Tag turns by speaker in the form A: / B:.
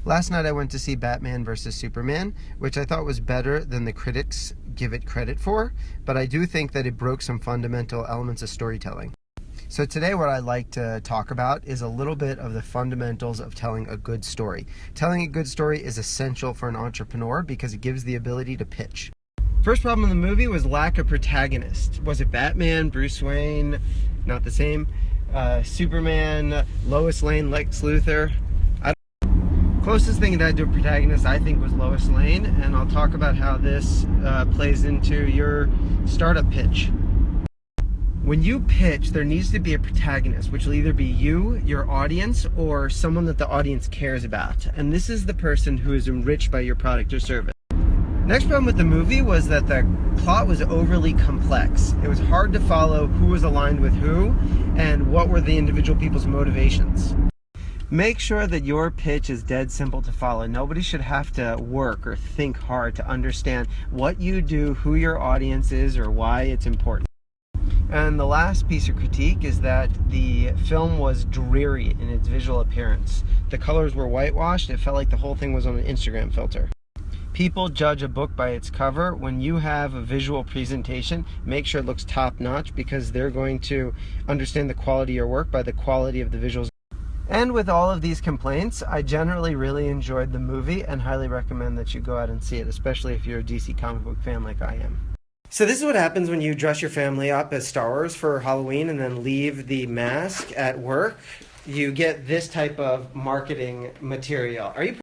A: Last night I went to see Batman vs. Superman, which I thought was better than the critics give it credit for, but I do think that it broke some fundamental elements of storytelling. So today what I'd like to talk about is a little bit of the fundamentals of telling a good story. Telling a good story is essential for an entrepreneur because it gives the ability to pitch. First problem in the movie was lack of protagonist. Was it Batman, Bruce Wayne, not the same, Superman, Lois Lane, Lex Luthor? Closest thing that to a protagonist I think was Lois Lane, and I'll talk about how this plays into your startup pitch. When you pitch, there needs to be a protagonist, which will either be you, your audience, or someone that the audience cares about. And this is the person who is enriched by your product or service. Next problem with the movie was that the plot was overly complex. It was hard to follow who was aligned with who and what were the individual people's motivations. Make sure that your pitch is dead simple to follow. Nobody should have to work or think hard to understand what you do, who your audience is, or why it's important. And the last piece of critique is that the film was dreary in its visual appearance. The colors were whitewashed. It felt like the whole thing was on an Instagram filter. People judge a book by its cover. When you have a visual presentation, make sure it looks top-notch because they're going to understand the quality of your work by the quality of the visuals. And with all of these complaints, I generally really enjoyed the movie and highly recommend that you go out and see it, especially if you're a DC comic book fan like I am. So this is what happens when you dress your family up as Star Wars for Halloween and then leave the mask at work. You get this type of marketing material. Are you